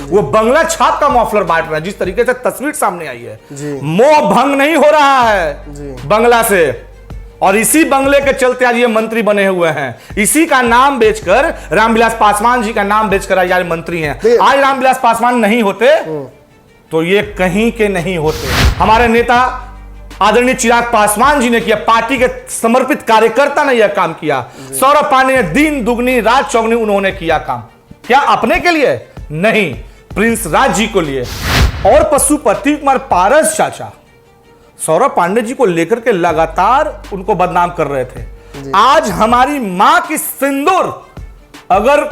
वो बंगला छाप का मफलर बांट रहे हैं। जिस तरीके से तस्वीर सामने आई है, मोह भंग नहीं हो रहा है बंगला से, और इसी बंगले के चलते आज ये मंत्री बने हुए हैं। इसी का नाम बेचकर, रामविलास पासवान जी का नाम बेचकर आज मंत्री हैं। आज रामविलास पासवान नहीं होते तो ये कहीं के नहीं होते। हमारे नेता आदरणीय चिराग पासवान जी ने किया, पार्टी के समर्पित कार्यकर्ता ने यह काम किया। सौरभ पांडे ने दिन दुगनी रात चौगनी उन्होंने किया काम। क्या अपने के लिए? नहीं, प्रिंस राज जी को लिए। और पशुपति कुमार पारस चाचा सौरभ पांडे जी को लेकर के लगातार उनको बदनाम कर रहे थे। आज हमारी मां की सिंदूर अगर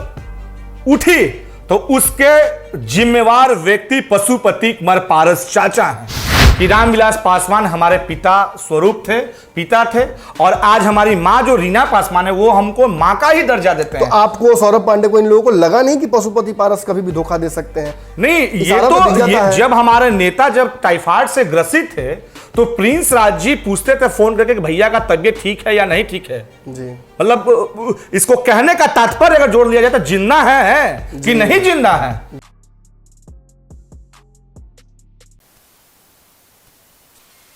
उठी तो उसके जिम्मेवार व्यक्ति पशुपति कुमार पारस चाचा हैं कि रामविलास पासवान हमारे पिता स्वरूप थे, पिता थे, और आज हमारी मां जो रीना पासवान है वो हमको मां का ही दर्जा देते हैं। तो आपको सौरभ पांडे को, इन लोगों को लगा नहीं कि पशुपति पारस कभी भी धोखा दे सकते हैं? नहीं, जब हमारे नेता जब टाइफाइड से ग्रसित थे तो प्रिंस राज जी पूछते थे फोन करके कि भैया का तबीयत ठीक है या नहीं ठीक है जी। मतलब इसको कहने का तात्पर्य अगर जोड़ लिया जाए तो जिंदा है कि नहीं जिंदा है।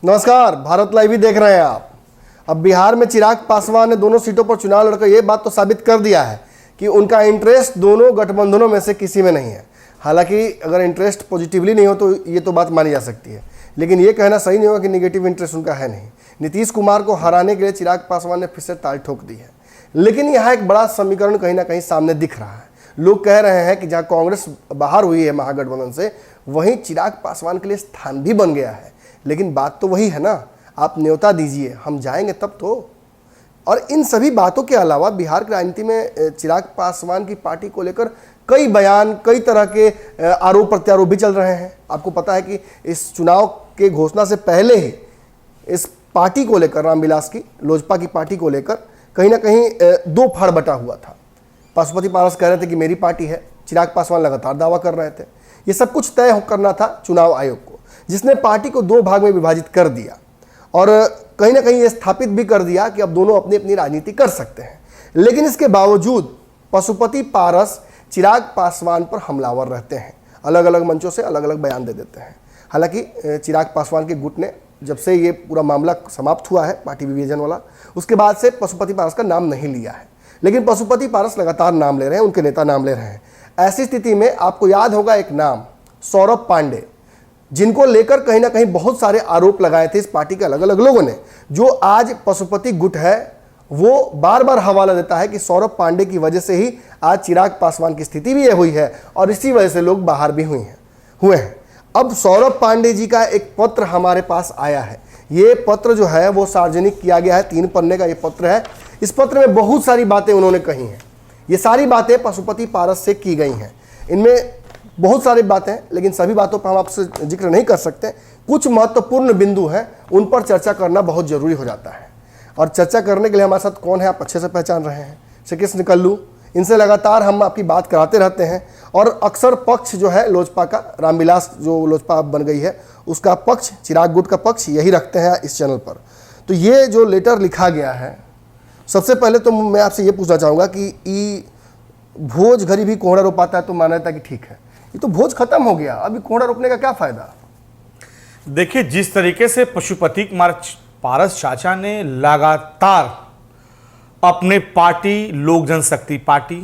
नमस्कार, भारत लाइव ही देख रहे हैं आप। अब बिहार में चिराग पासवान ने दोनों सीटों पर चुनाव लड़कर यह बात तो साबित कर दिया है कि उनका इंटरेस्ट दोनों गठबंधनों में से किसी में नहीं है। हालांकि अगर इंटरेस्ट पॉजिटिवली नहीं हो तो ये तो बात मानी जा सकती है, लेकिन ये कहना सही नहीं होगा कि नेगेटिव इंटरेस्ट उनका है नहीं। नीतीश कुमार को हराने के लिए चिराग पासवान ने फिर से ताल ठोक दी है। लेकिन यहाँ एक बड़ा समीकरण कहीं ना कहीं सामने दिख रहा है। लोग कह रहे हैं कि जहाँ कांग्रेस बाहर हुई है महागठबंधन से, वहीं चिराग पासवान के लिए स्थान भी बन गया है। लेकिन बात तो वही है ना, आप न्योता दीजिए, हम जाएंगे तब तो। और इन सभी बातों के अलावा बिहार की राजनीति में चिराग पासवान की पार्टी को लेकर कई बयान, कई तरह के आरोप प्रत्यारोप भी चल रहे हैं। आपको पता है कि इस चुनाव के घोषणा से पहले ही इस पार्टी को लेकर, रामविलास की, लोजपा की पार्टी को लेकर कहीं ना कहीं दो फाड़ बटा हुआ था। पशुपति पारस कह रहे थे कि मेरी पार्टी है, चिराग पासवान लगातार दावा कर रहे थे। ये सब कुछ तय करना था चुनाव आयोग को, जिसने पार्टी को दो भाग में विभाजित कर दिया और कहीं ना कहीं ये स्थापित भी कर दिया कि अब दोनों अपनी अपनी राजनीति कर सकते हैं। लेकिन इसके बावजूद पशुपति पारस चिराग पासवान पर हमलावर रहते हैं, अलग अलग मंचों से अलग अलग बयान दे देते हैं। हालांकि चिराग पासवान के गुट ने जब से ये पूरा मामला समाप्त हुआ है पार्टी विभाजन वाला, उसके बाद से पशुपति पारस का नाम नहीं लिया है। लेकिन पशुपति पारस लगातार नाम ले रहे हैं, उनके नेता नाम ले रहे हैं। ऐसी स्थिति में आपको याद होगा एक नाम, सौरभ पांडे, जिनको लेकर कहीं ना कहीं बहुत सारे आरोप लगाए थे इस पार्टी के अलग अलग लोगों ने। जो आज पशुपति गुट है वो बार बार हवाला देता है कि सौरभ पांडे की वजह से ही आज चिराग पासवान की स्थिति भी ये हुई है और इसी वजह से लोग बाहर भी हुए हैं। अब सौरभ पांडे जी का एक पत्र हमारे पास आया है। ये पत्र जो है वो सार्वजनिक किया गया है, 3 पन्ने का ये पत्र है। इस पत्र में बहुत सारी बातें उन्होंने कही हैं। ये सारी बातें पशुपति पारस से की गई हैं। इनमें बहुत सारी बातें हैं, लेकिन सभी बातों पर हम आपसे जिक्र नहीं कर सकते। कुछ महत्वपूर्ण बिंदु हैं, उन पर चर्चा करना बहुत जरूरी हो जाता है। और चर्चा करने के लिए हमारे साथ कौन है, आप अच्छे से पहचान रहे हैं, श्री कृष्ण कल्लू। इनसे लगातार हम आपकी बात कराते रहते हैं और अक्सर पक्ष जो है लोजपा का, रामविलास जो लोजपा बन गई है उसका पक्ष, चिराग गुट का पक्ष यही रखते हैं इस चैनल पर। तो ये जो लेटर लिखा गया है, सबसे पहले तो मैं आपसे ये पूछना चाहूँगा कि भोज घरी भी कोहड़ा रोपाता है तो मान्यता कि ठीक है, ये तो भोज खत्म हो गया, अभी कोहड़ा रोपने का क्या फायदा? देखिए, जिस तरीके से पशुपति कुमार पारस चाचा ने लगातार अपने पार्टी, लोक जनशक्ति पार्टी,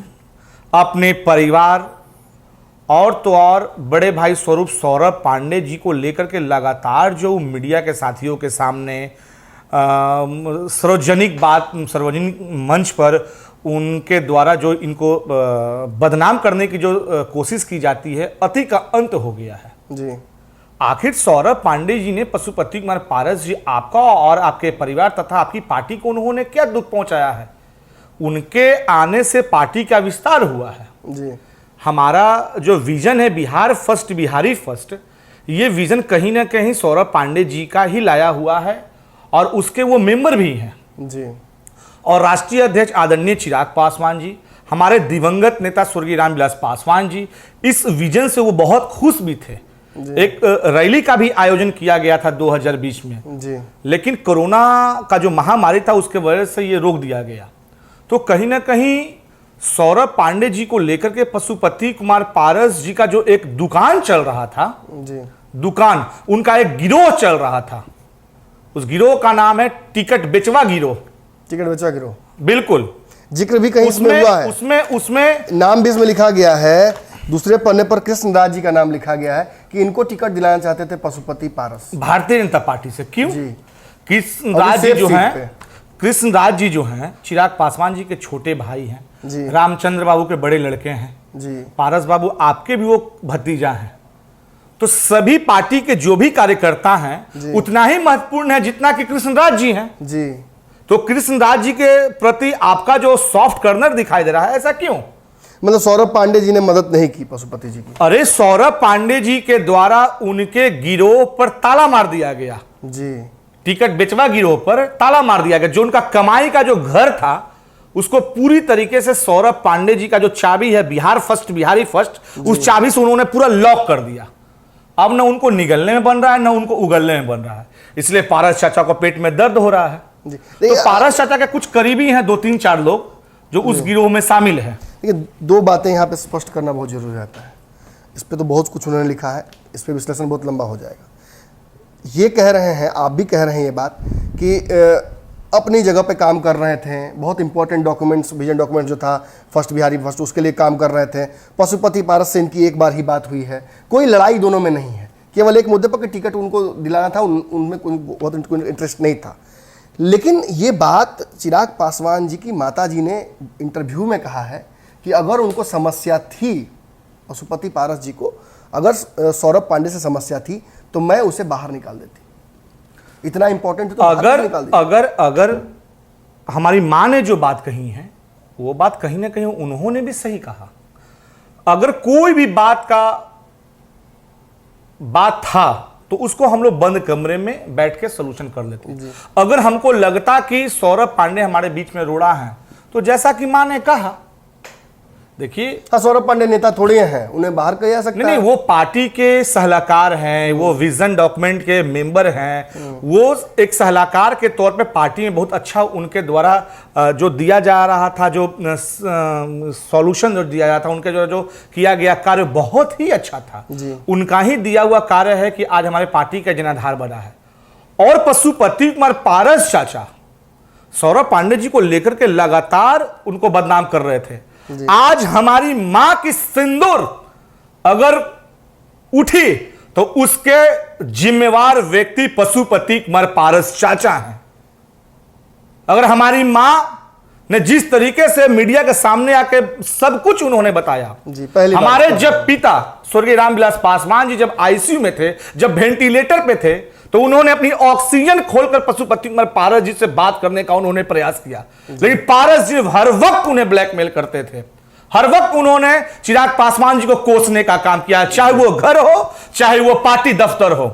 अपने परिवार और तो और बड़े भाई स्वरूप सौरभ पांडे जी को लेकर के लगातार जो मीडिया के साथियों के सामने सार्वजनिक मंच पर उनके द्वारा जो इनको बदनाम करने की जो कोशिश की जाती है, अति का अंत हो गया है जी। आखिर सौरभ पांडे जी ने, पशुपति कुमार पारस जी, आपका और आपके परिवार तथा आपकी पार्टी को उन्होंने क्या दुख पहुंचाया है? उनके आने से पार्टी का विस्तार हुआ है जी। हमारा जो विजन है बिहार फर्स्ट, बिहारी फर्स्ट, ये विजन कहीं ना कहीं सौरभ पांडे जी का ही लाया हुआ है और उसके वो मेंबर भी हैं जी। और राष्ट्रीय अध्यक्ष आदरणीय चिराग पासवान जी, हमारे दिवंगत नेता स्वर्गीय रामविलास पासवान जी, इस विजन से वो बहुत खुश भी थे। एक रैली का भी आयोजन किया गया था 2020 में जी। लेकिन कोरोना का जो महामारी था उसके वजह से ये रोक दिया गया। तो कहीं ना कहीं सौरभ पांडे जी को लेकर के पशुपति कुमार पारस जी का जो एक दुकान चल रहा था, जी दुकान, उनका एक गिरोह चल रहा था। उस गिरोह का नाम है टिकट बेचवा गिरोह। टिकट बेचवा गिरोह, बिल्कुल। जिक्र भी कहीं इसमें हुआ है, उसमें नाम भी इसमें लिखा गया है। दूसरे पन्ने पर कृष्णराज जी का नाम लिखा गया है कि इनको टिकट दिलाना चाहते थे पशुपति पारस, भारतीय जनता पार्टी से। क्यों? जी। कृष्णराज जी सेफ जो सीट हैं, पे। कृष्णराज जी जो हैं चिराग पासवान जी के छोटे भाई हैं, जी। रामचंद्र बाबू के बड़े लड़के हैं, जी पारस बाबू आपके भी वो भतीजा हैं। तो सभी पार्टी के जो भी कार्यकर्ता हैं उतना ही महत्वपूर्ण है जितना कि कृष्णराज जी हैं। जी। तो कृष्णराज जी के प्रति आपका जो सॉफ्ट कॉर्नर दिखाई दे रहा है, ऐसा क्यों? मतलब सौरभ पांडे जी ने मदद नहीं की पशुपति जी की? अरे सौरभ पांडे जी के द्वारा उनके गिरोह पर ताला मार दिया गया। जी। टिकट बेचवा गिरोह पर ताला मार दिया गया। जो उनका कमाई का जो घर था उसको पूरी तरीके से सौरभ पांडे जी का जो चाबी है, बिहार फर्स्ट, बिहारी फर्स्ट, उस चाबी से उन्होंने पूरा लॉक कर दिया। अब न उनको निगलने में बन रहा है, न उनको उगलने में बन रहा है। इसलिए पारस चाचा को पेट में दर्द हो रहा है। तो पारस चाचा के कुछ करीबी हैं 2-3-4 लोग जो उस गिरोह में शामिल हैं। देखिए, दो बातें यहाँ पे स्पष्ट करना बहुत जरूरी रहता है। इस पे तो बहुत कुछ उन्होंने लिखा है, इस पे विश्लेषण बहुत लंबा हो जाएगा। ये कह रहे हैं, आप भी कह रहे हैं ये बात कि अपनी जगह पे काम कर रहे थे, बहुत इंपॉर्टेंट डॉक्यूमेंट्स, विजन डॉक्यूमेंट जो था फर्स्ट बिहारी फर्स्ट, उसके लिए काम कर रहे थे। पशुपति पारस से इनकी एक बार ही बात हुई है, कोई लड़ाई दोनों में नहीं है, केवल एक मुद्दे पर कि टिकट उनको दिलाना था, उनमें कोई बहुत इंटरेस्ट नहीं था। लेकिन ये बात चिराग पासवान जी की माता जी ने इंटरव्यू में कहा है कि अगर उनको समस्या थी, पशुपति पारस जी को अगर सौरभ पांडे से समस्या थी तो मैं उसे बाहर निकाल देती। इतना इंपॉर्टेंट तो अगर हमारी मां ने जो बात कही है वो बात कहीं ना कहीं उन्होंने भी सही कहा। अगर कोई भी बात था तो उसको हम लोग बंद कमरे में बैठ के सोल्यूशन कर लेते। अगर हमको लगता कि सौरभ पांडे हमारे बीच में रोड़ा है तो जैसा कि मां ने कहा, देखिए, हाँ, सौरभ पांडे नेता थोड़े हैं, उन्हें बाहर किया जा सकता है। नहीं, वो पार्टी के सलाहकार हैं, वो विजन डॉक्यूमेंट के मेंबर हैं, वो एक सलाहकार के तौर पे पार्टी में बहुत अच्छा उनके द्वारा जो दिया जा रहा था, जो सॉल्यूशन जो दिया जाता था, उनके जो किया गया कार्य बहुत ही अच्छा था। उनका ही दिया हुआ कार्य है कि आज हमारे पार्टी का जनाधार बना है। और पशुपति कुमार पारस चाचा सौरभ पांडे जी को लेकर के लगातार उनको बदनाम कर रहे थे। आज हमारी मां की सिंदूर अगर उठी तो उसके जिम्मेवार व्यक्ति पशुपति कुमार पारस चाचा हैं। अगर हमारी मां ने जिस तरीके से मीडिया के सामने आके सब कुछ उन्होंने बताया, हमारे जब पिता स्वर्गीय रामविलास पासवान जी जब आईसीयू में थे, जब वेंटिलेटर पे थे, तो उन्होंने अपनी ऑक्सीजन खोलकर पशुपति कुमार पारस जी से बात करने का उन्होंने प्रयास किया, लेकिन पारस जी हर वक्त उन्हें ब्लैकमेल करते थे। हर वक्त उन्होंने चिराग पासवान जी को कोसने का काम किया, चाहे वो घर हो चाहे वो पार्टी दफ्तर हो।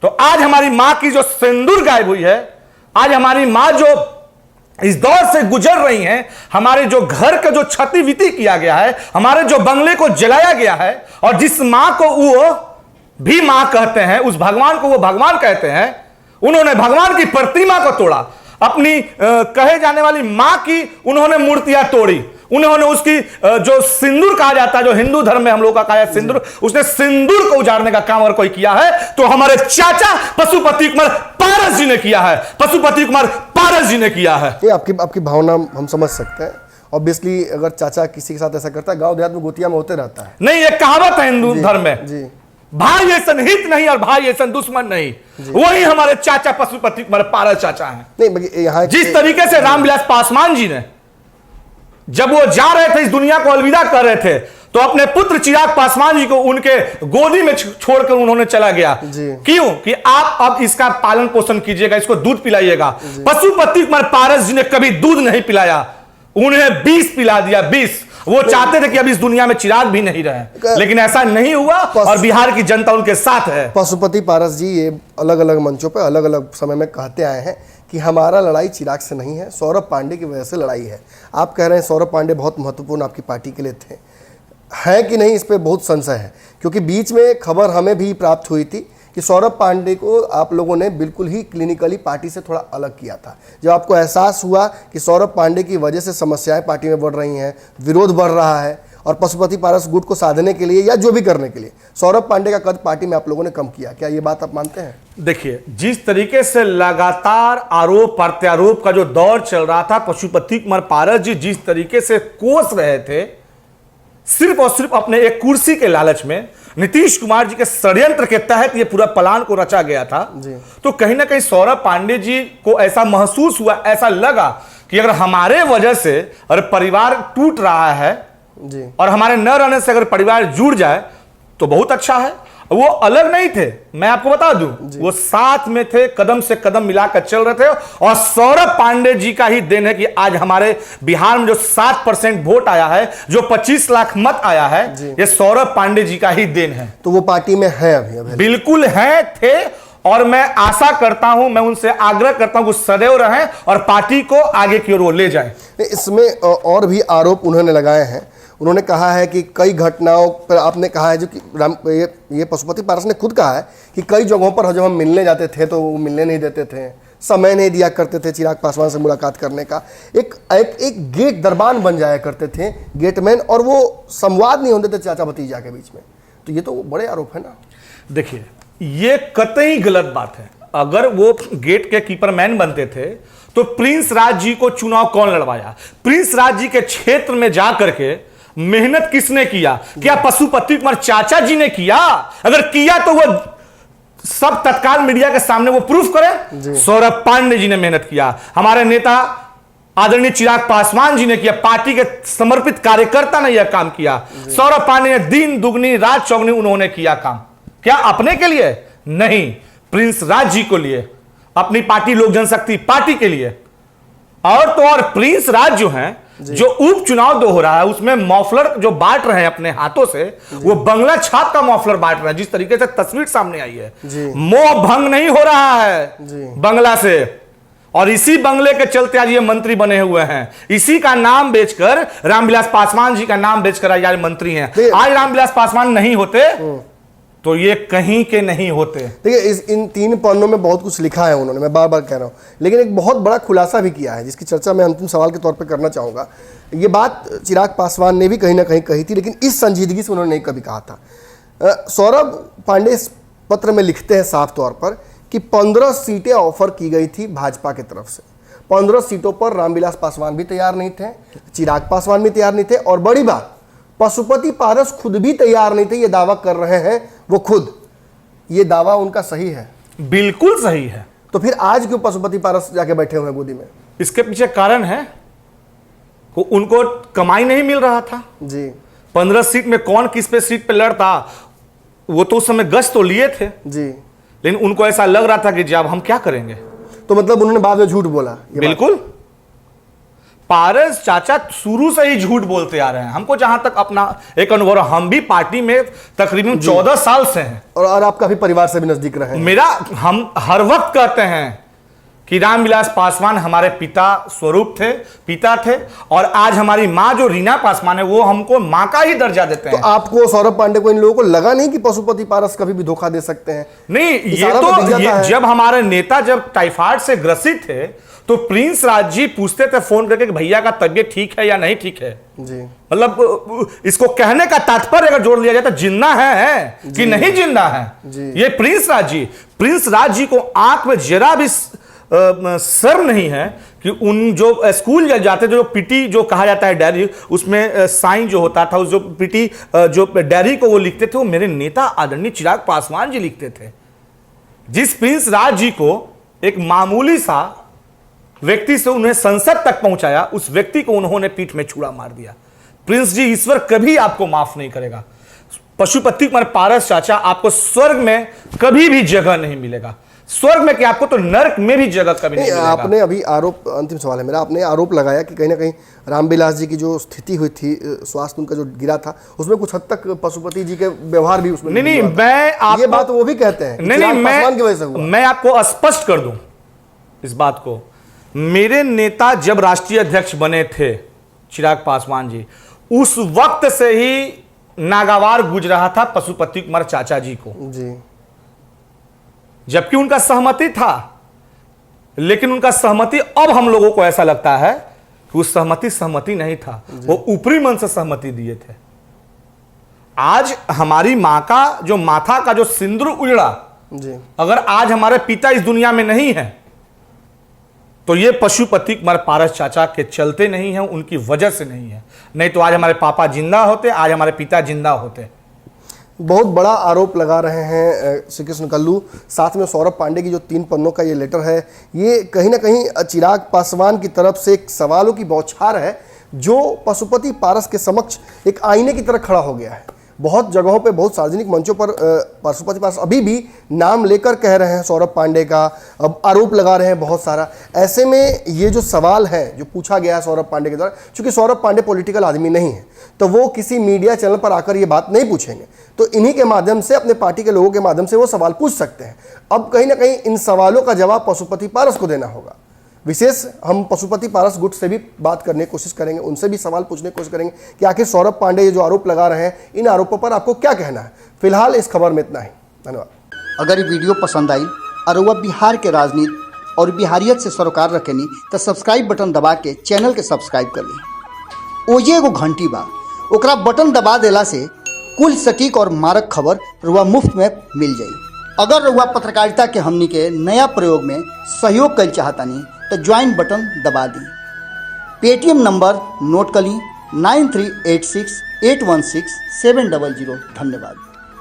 तो आज हमारी मां की जो सिंदूर गायब हुई है, आज हमारी मां जो इस दौर से गुजर रही हैं, हमारे जो घर का जो क्षति विति किया गया है, हमारे जो बंगले को जलाया गया है, और जिस मां को वो भी मां कहते हैं, उस भगवान को वो भगवान कहते हैं, उन्होंने भगवान की प्रतिमा को तोड़ा, अपनी कहे जाने वाली मां की उन्होंने मूर्तियां तोड़ी, उन्होंने उसकी जो सिंदूर कहा जाता है, जो हिंदू धर्म में हम लोग का कहा है सिंदूर, उसने सिंदूर को उजाड़ने का काम अगर कोई किया है तो हमारे चाचा पशुपति कुमार पारस जी ने किया है, पशुपति कुमार पारस जी ने किया है। ये आपकी भावना हम समझ सकते हैं। ऑब्वियसली अगर चाचा किसी के साथ ऐसा करता है, गांव देहात में गोतिया में होते रहता है। नहीं, एक कहावत है हिंदू धर्म में, जी, भाई ऐसन हित नहीं और भाई ऐसन दुश्मन नहीं। वही हमारे चाचा पशुपति कुमार पारस चाचा हैं। नहीं, यहाँ जिस तरीके से रामविलास पासवान जी ने जब वो जा रहे थे, इस दुनिया को अलविदा कर रहे थे, तो अपने पुत्र चिराग पासवान जी को उनके गोदी में छोड़कर उन्होंने चला गया। क्यों? कि आप अब इसका पालन पोषण कीजिएगा, इसको दूध पिलाइएगा। पशुपति कुमार पारस जी ने कभी दूध नहीं पिलाया, उन्हें 20 पिला दिया, 20। वो चाहते थे कि अब इस दुनिया में चिराग भी नहीं रहे, लेकिन ऐसा नहीं हुआ और बिहार की जनता उनके साथ है। पशुपति पारस जी ये अलग अलग मंचों पर अलग अलग समय में कहते आए हैं कि हमारा लड़ाई चिराग से नहीं है, सौरभ पांडे की वजह से लड़ाई है। आप कह रहे हैं सौरभ पांडे बहुत महत्वपूर्ण आपकी पार्टी के लिए थे, है कि नहीं, इस पर बहुत संशय है, क्योंकि बीच में खबर हमें भी प्राप्त हुई थी कि सौरभ पांडे को आप लोगों ने बिल्कुल ही क्लिनिकली पार्टी से थोड़ा अलग किया था। जब आपको एहसास हुआ कि सौरभ पांडे की वजह से समस्याएं पार्टी में बढ़ रही हैं, विरोध बढ़ रहा है और पशुपति पारस गुट को साधने के लिए या जो भी करने के लिए सौरभ पांडे का कद पार्टी में आप लोगों ने कम किया, क्या ये बात आप मानते हैं? देखिए, जिस तरीके से लगातार आरोप प्रत्यारोप का जो दौर चल रहा था, पशुपति कुमार पारस जी जिस तरीके से कोस रहे थे सिर्फ और सिर्फ अपने एक कुर्सी के लालच में, नीतीश कुमार जी के षड्यंत्र के तहत ये पूरा प्लान को रचा गया था, तो कहीं ना कहीं सौरभ पांडे जी को ऐसा महसूस हुआ, ऐसा लगा कि अगर हमारे वजह से अगर परिवार टूट रहा है जी, और हमारे न रहने से अगर परिवार जुड़ जाए तो बहुत अच्छा है। वो अलग नहीं थे, मैं आपको बता दूं, वो साथ में थे, कदम से कदम मिलाकर चल रहे थे। और सौरभ पांडे जी का ही देन है कि आज हमारे बिहार में जो 7% वोट आया है, जो 25 लाख मत आया है, ये सौरभ पांडे जी का ही देन है। तो वो पार्टी में है अभी? बिल्कुल है, थे, और मैं आशा करता हूं, मैं उनसे आग्रह करता हूं कि सदैव रहें और पार्टी को आगे की ओर वो ले जाएं। इसमें और भी आरोप उन्होंने लगाए हैं। उन्होंने कहा है कि कई घटनाओं पर आपने कहा है, जो कि ये पशुपति पारस ने खुद कहा है कि कई जगहों पर जब हम मिलने जाते थे तो वो मिलने नहीं देते थे, समय नहीं दिया करते थे चिराग पासवान से मुलाकात करने का, एक गेट दरबान बन जाया करते थे, गेटमैन, और वो संवाद नहीं होते थे चाचा भतीजा के बीच में। तो ये तो बड़े आरोप है ना। देखिए, ये कतई गलत बात है। अगर वो गेट के कीपरमैन बनते थे तो प्रिंस राज जी को चुनाव कौन लड़वाया? प्रिंस राज जी के क्षेत्र में जाकर के मेहनत किसने किया? क्या पशुपति कुमार चाचा जी ने किया? अगर किया तो वो सब तत्काल मीडिया के सामने वो प्रूफ करे। सौरभ पांडे जी ने मेहनत किया, हमारे नेता आदरणीय चिराग पासवान जी ने किया, पार्टी के समर्पित कार्यकर्ता ने यह काम किया। सौरभ पांडे ने दिन दुगनी रात चौगनी उन्होंने किया काम। क्या अपने के लिए? नहीं, प्रिंस राज जी को लिए, अपनी पार्टी लोक जनशक्ति पार्टी के लिए। और तो और प्रिंस राज जो हैं, जो उपचुनाव हो रहा है उसमें मॉफलर जो बांट रहे हैं अपने हाथों से, वो बंगला छाप का मॉफलर बांट रहे हैं। जिस तरीके से तस्वीर सामने आई है, मोह भंग नहीं हो रहा है बंगला से, और इसी बंगले के चलते आज ये मंत्री बने हुए हैं। इसी का नाम बेचकर, रामविलास पासवान जी का नाम बेचकर आज मंत्री हैं। आज रामविलास पासवान नहीं होते तो ये कहीं के नहीं होते। देखिए, इन 3 पन्नों में बहुत कुछ लिखा है उन्होंने, मैं बार बार कह रहा हूँ, लेकिन एक बहुत बड़ा खुलासा भी किया है जिसकी चर्चा मैं अंतिम सवाल के तौर पे करना चाहूँगा। ये बात चिराग पासवान ने भी कहीं ना कहीं कही थी, लेकिन इस संजीदगी से उन्होंने नहीं कभी कहा था। सौरभ पांडे इस पत्र में लिखते हैं साफ तौर पर कि 15 सीटें ऑफर की गई थी भाजपा की तरफ से। 15 सीटों पर रामविलास पासवान भी तैयार नहीं थे, चिराग पासवान भी तैयार नहीं थे, और बड़ी बात, पशुपति पारस खुद भी तैयार नहीं थे। ये दावा कर रहे हैं वो खुद, ये दावा उनका सही है? बिल्कुल सही है। तो फिर आज क्यों पशुपति पारस जाके बैठे हुए हैं गोदी में? इसके पीछे कारण है, उनको कमाई नहीं मिल रहा था जी। 15 सीट में कौन किस पे सीट पे लड़ता, वो तो उस समय गश्त तो लिए थे जी, लेकिन उनको ऐसा लग रहा था कि जब हम क्या करेंगे। तो मतलब उन्होंने बाद में झूठ बोला? बिल्कुल, पारस चाचा शुरू से ही झूठ बोलते आ रहे हैं। हमको जहां तक अपना एक अनुभव, हम भी पार्टी में तकरीबन 14 साल से हैं, और आप काफी परिवार से भी नजदीक रहे हैं। हम हर वक्त कहते हैं कि रामविलास पासवान हमारे पिता स्वरूप थे, पिता थे, और आज हमारी माँ जो रीना पासवान है वो हमको माँ का ही दर्जा देते हैं। तो आपको, सौरभ पांडे को, इन लोगों को लगा नहीं कि पशुपति पारस कभी भी धोखा दे सकते हैं? नहीं, जब हमारे नेता जब टाइफाइड से ग्रसित थे तो प्रिंस राज जी पूछते थे फोन करके कि भैया का तबीयत ठीक है या नहीं ठीक है जी। मतलब इसको कहने का तात्पर्य अगर जोड़ लिया जाए तो जिंदा है कि नहीं जिंदा है जी। ये प्रिंस राज जी को आंख में जरा भी शर्म नहीं है कि उन जो स्कूल जाते थे, जो पीटी जो कहा जाता है डायरी, उसमें साइन जो होता था, उस जो पीटी जो डायरी को वो लिखते थे, वो मेरे नेता आदरणीय चिराग पासवान जी लिखते थे। जिस प्रिंस राज जी को एक मामूली सा व्यक्ति से उन्हें संसद तक पहुंचाया, उस व्यक्ति को उन्होंने पीठ में छुरा मार दिया। प्रिंस जी, ईश्वर कभी आपको माफ नहीं करेगा। पशुपति कुमार पारस चाचा, आपको स्वर्ग में कभी भी जगह नहीं मिलेगा। स्वर्ग में क्या, आपको तो नरक में भी जगह कभी नहीं मिलेगा। आपने अभी आरोप, अंतिम सवाल है मेरा, आपने आरोप लगाया कि कहीं ना कहीं रामविलास जी की जो स्थिति हुई थी, स्वास्थ्य उनका जो गिरा था, उसमें कुछ हद तक पशुपति जी के व्यवहार भी उसमें नहीं, मैं ये बात वो भी कहते हैं नहीं, मैं आपको स्पष्ट कर दूं इस बात को। मेरे नेता जब राष्ट्रीय अध्यक्ष बने थे चिराग पासवान जी, उस वक्त से ही नागावार गुज रहा था पशुपति कुमार चाचा जी को जी। जबकि उनका सहमति था, लेकिन उनका सहमति अब हम लोगों को ऐसा लगता है कि उस सहमति नहीं था, वो ऊपरी मन से सहमति दिए थे। आज हमारी मां का जो माथा का जो सिंदूर उजड़ा, अगर आज हमारे पिता इस दुनिया में नहीं है तो ये पशुपति कुमार पारस चाचा के चलते नहीं है, उनकी वजह से नहीं है। नहीं तो आज हमारे पापा जिंदा होते, आज हमारे पिता जिंदा होते। बहुत बड़ा आरोप लगा रहे हैं श्री कृष्ण कल्लू, साथ में सौरभ पांडे की जो 3 पन्नों का ये लेटर है, ये कहीं ना कहीं चिराग पासवान की तरफ से एक सवालों की बौछार है जो पशुपति पारस के समक्ष एक आईने की तरह खड़ा हो गया है। बहुत जगहों पे, बहुत सार्वजनिक मंचों पर पशुपति पारस अभी भी नाम लेकर कह रहे हैं सौरभ पांडे का, अब आरोप लगा रहे हैं बहुत सारा। ऐसे में ये जो सवाल है जो पूछा गया है सौरभ पांडे के द्वारा, चूंकि सौरभ पांडे पॉलिटिकल आदमी नहीं है तो वो किसी मीडिया चैनल पर आकर ये बात नहीं पूछेंगे, तो इन्हीं के माध्यम से, अपने पार्टी के लोगों के माध्यम से वो सवाल पूछ सकते हैं। अब कहीं ना कहीं इन सवालों का जवाब पशुपति पारस को देना होगा। विशेष हम पशुपति पारस गुट से भी बात करने की कोशिश करेंगे, उनसे भी सवाल पूछने की कोशिश करेंगे कि आखिर सौरभ पांडे ये जो आरोप लगा रहे हैं, इन आरोपों पर आपको क्या कहना है। फिलहाल इस खबर में इतना ही, धन्यवाद। अगर ये वीडियो पसंद आई और वह बिहार के राजनीति और बिहारियत से सरोकार रखेनी तो सब्सक्राइब बटन दबा के चैनल के सब्सक्राइब कर ली। ओजे एगो घंटी बा, ओकरा बटन दबा देला से कुल सटीक और मारक खबर रुआ मुफ्त में मिल जाई। अगर रुआ पत्रकारिता के हमनी के नया प्रयोग में सहयोग कर चाहतानी तो ज्वाइन बटन दबा दी। पेटीएम नंबर नोट कर ली 9386816700। धन्यवाद।